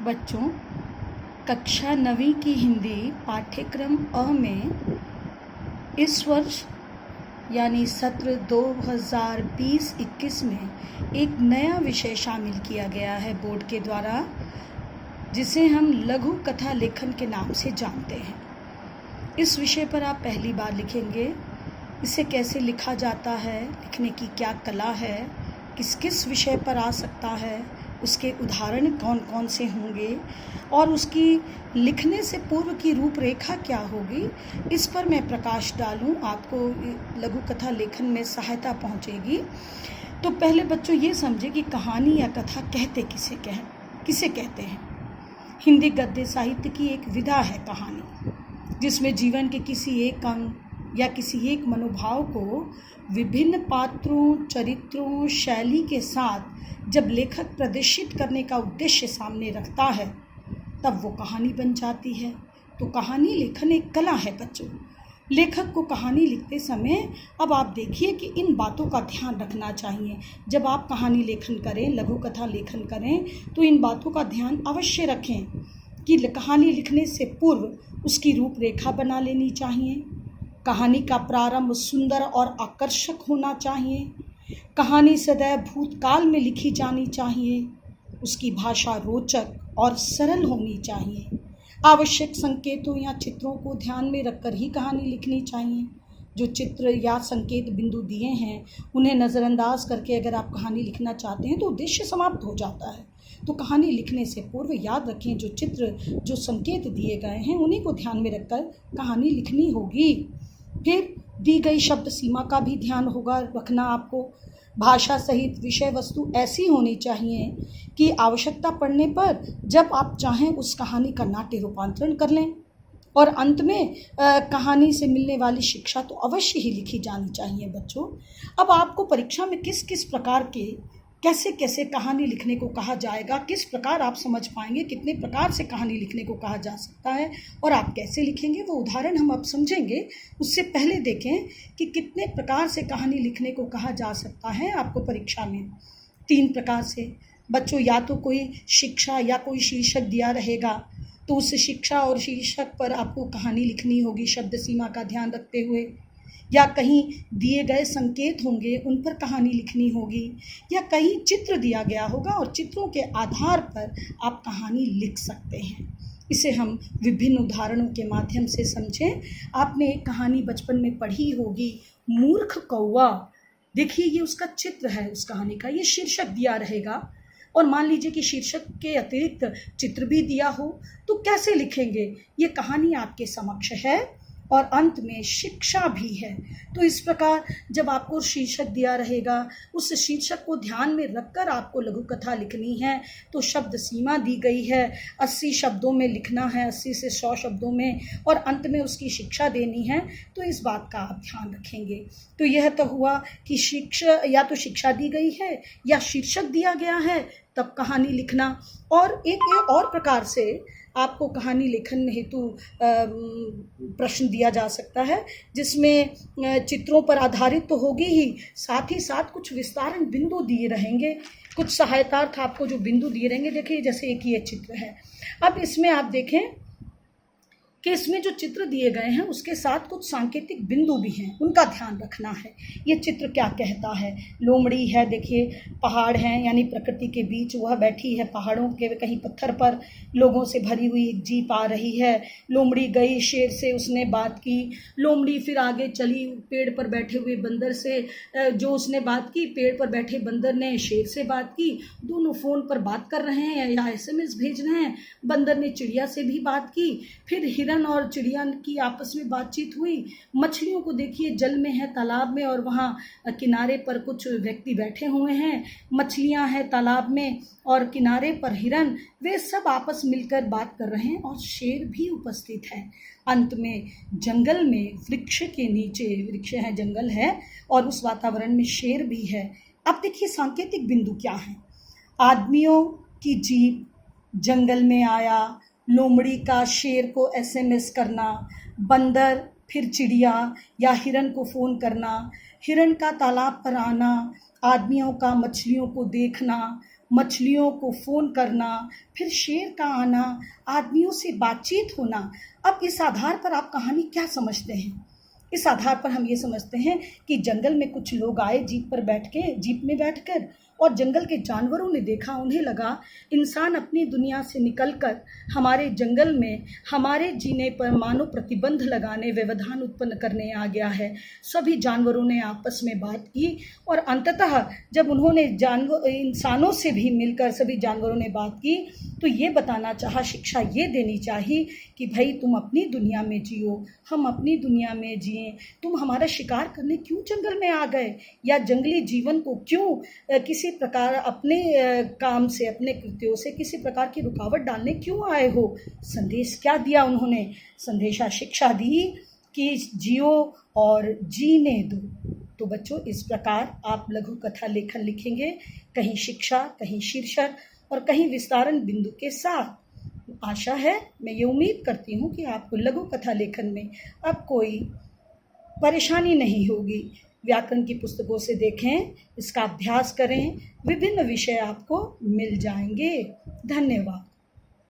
बच्चों, कक्षा 9वीं की हिंदी पाठ्यक्रम अ में इस वर्ष यानी सत्र 2020-21 में एक नया विषय शामिल किया गया है बोर्ड के द्वारा, जिसे हम लघु कथा लेखन के नाम से जानते हैं। इस विषय पर आप पहली बार लिखेंगे। इसे कैसे लिखा जाता है, लिखने की क्या कला है, किस किस विषय पर आ सकता है, उसके उदाहरण कौन कौन से होंगे और उसकी लिखने से पूर्व की रूपरेखा क्या होगी, इस पर मैं प्रकाश डालूं, आपको लघु कथा लेखन में सहायता पहुंचेगी। तो पहले बच्चों ये समझे कि कहानी या कथा किसे कहते हैं। हिंदी गद्य साहित्य की एक विधा है कहानी, जिसमें जीवन के किसी एक अंग या किसी एक मनोभाव को विभिन्न पात्रों, चरित्रों, शैली के साथ जब लेखक प्रदर्शित करने का उद्देश्य सामने रखता है, तब वो कहानी बन जाती है। तो कहानी लेखन एक कला है बच्चों। लेखक को कहानी लिखते समय अब आप देखिए कि इन बातों का ध्यान रखना चाहिए। जब आप कहानी लेखन करें, लघु कथा लेखन करें, तो इन बातों का ध्यान अवश्य रखें कि कहानी लिखने से पूर्व उसकी रूपरेखा बना लेनी चाहिए। कहानी का प्रारंभ सुंदर और आकर्षक होना चाहिए। कहानी सदैव भूतकाल में लिखी जानी चाहिए। उसकी भाषा रोचक और सरल होनी चाहिए। आवश्यक संकेतों या चित्रों को ध्यान में रखकर ही कहानी लिखनी चाहिए। जो चित्र या संकेत बिंदु दिए हैं, उन्हें नज़रअंदाज करके अगर आप कहानी लिखना चाहते हैं तो उद्देश्य समाप्त हो जाता है। तो कहानी लिखने से पूर्व याद रखें, जो चित्र, जो संकेत दिए गए हैं, उन्हीं को ध्यान में रखकर कहानी लिखनी होगी। फिर दी गई शब्द सीमा का भी ध्यान होगा रखना आपको। भाषा सहित विषय वस्तु ऐसी होनी चाहिए कि आवश्यकता पड़ने पर जब आप चाहें उस कहानी का नाट्य रूपांतरण कर लें। और अंत में कहानी से मिलने वाली शिक्षा तो अवश्य ही लिखी जानी चाहिए बच्चों। अब आपको परीक्षा में किस किस प्रकार के कैसे कैसे कहानी लिखने को कहा जाएगा, किस प्रकार आप समझ पाएंगे, कितने प्रकार से कहानी लिखने को कहा जा सकता है और आप कैसे लिखेंगे, वो उदाहरण हम अब समझेंगे। उससे पहले देखें कि कितने प्रकार से कहानी लिखने को कहा जा सकता है आपको परीक्षा में। 3 प्रकार से बच्चों, या तो कोई शिक्षा या कोई शीर्षक दिया रहेगा, तो उस शिक्षा और शीर्षक पर आपको कहानी लिखनी होगी शब्द सीमा का ध्यान रखते हुए। या कहीं दिए गए संकेत होंगे, उन पर कहानी लिखनी होगी। या कहीं चित्र दिया गया होगा और चित्रों के आधार पर आप कहानी लिख सकते हैं। इसे हम विभिन्न उदाहरणों के माध्यम से समझें। आपने एक कहानी बचपन में पढ़ी होगी, मूर्ख कौवा। देखिए, ये उसका चित्र है उस कहानी का, ये शीर्षक दिया रहेगा। और मान लीजिए कि शीर्षक के अतिरिक्त चित्र भी दिया हो, तो कैसे लिखेंगे? ये कहानी आपके समक्ष है और अंत में शिक्षा भी है। तो इस प्रकार जब आपको शीर्षक दिया रहेगा, उस शीर्षक को ध्यान में रखकर आपको लघु कथा लिखनी है। तो शब्द सीमा दी गई है, 80 शब्दों में लिखना है, 80 से 100 शब्दों में, और अंत में उसकी शिक्षा देनी है। तो इस बात का आप ध्यान रखेंगे। तो यह तो हुआ कि शिक्षा, या तो शिक्षा दी गई है या शीर्षक दिया गया है, तब कहानी लिखना। और एक और प्रकार से आपको कहानी लेखन हेतु प्रश्न दिया जा सकता है, जिसमें चित्रों पर आधारित तो होगी ही, साथ ही साथ कुछ विस्तारण बिंदु दिए रहेंगे, कुछ सहायतार्थ आपको जो बिंदु दिए रहेंगे। देखिए, जैसे एक ये चित्र है। अब इसमें आप देखें कि इसमें जो चित्र दिए गए हैं उसके साथ कुछ सांकेतिक बिंदु भी हैं, उनका ध्यान रखना है। ये चित्र क्या कहता है? लोमड़ी है, देखिए पहाड़ हैं, यानी प्रकृति के बीच वह बैठी है, पहाड़ों के कहीं पत्थर पर लोगों से भरी हुई एक जीप आ रही है। लोमड़ी गई, शेर से उसने बात की। लोमड़ी फिर आगे चली, पेड़ पर बैठे हुए बंदर से जो उसने बात की, पेड़ पर बैठे बंदर ने शेर से बात की। दोनों फ़ोन पर बात कर रहे हैं या SMS भेज रहे हैं। बंदर ने चिड़िया से भी बात की। फिर हिरन और चिड़िया की आपस में बातचीत हुई। मछलियों को देखिए, जल में है, तालाब में, और वहाँ किनारे पर कुछ व्यक्ति बैठे हुए हैं। मछलियाँ हैं तालाब में और किनारे पर हिरन, वे सब आपस मिलकर बात कर रहे हैं और शेर भी उपस्थित है। अंत में जंगल में, वृक्ष के नीचे, वृक्ष है, जंगल है, और उस वातावरण में शेर भी है। अब देखिए सांकेतिक बिंदु क्या है। आदमियों की जीप जंगल में आया, लोमड़ी का शेर को SMS करना, बंदर फिर चिड़िया या हिरन को फ़ोन करना, हिरन का तालाब पर आना, आदमियों का मछलियों को देखना, मछलियों को फ़ोन करना, फिर शेर का आना, आदमियों से बातचीत होना। अब इस आधार पर आप कहानी क्या समझते हैं? इस आधार पर हम ये समझते हैं कि जंगल में कुछ लोग आए जीप में बैठकर, और जंगल के जानवरों ने देखा, उन्हें लगा इंसान अपनी दुनिया से निकलकर हमारे जंगल में हमारे जीने पर मानो प्रतिबंध लगाने, व्यवधान उत्पन्न करने आ गया है। सभी जानवरों ने आपस में बात की और अंततः जब उन्होंने इंसानों से भी मिलकर सभी जानवरों ने बात की तो ये बताना चाहा, शिक्षा ये देनी चाहिए कि भाई तुम अपनी दुनिया में जियो, हम अपनी दुनिया में जिएं। तुम हमारा शिकार करने क्यों जंगल में आ गए, या जंगली जीवन को क्यों किसी प्रकार अपने काम से, अपने कृत्यों से किसी प्रकार की रुकावट डालने क्यों आए हो? संदेश क्या दिया उन्होंने? संदेशा शिक्षा दी कि जियो और जीने दो। तो बच्चों, इस प्रकार आप लघु कथा लेखन लिखेंगे, कहीं शिक्षा, कहीं शीर्षक और कहीं विस्तारण बिंदु के साथ। आशा है, मैं ये उम्मीद करती हूँ कि आपको लघु कथा लेखन में अब कोई परेशानी नहीं होगी। व्याकरण की पुस्तकों से देखें, इसका अभ्यास करें, विभिन्न विषय आपको मिल जाएंगे। धन्यवाद।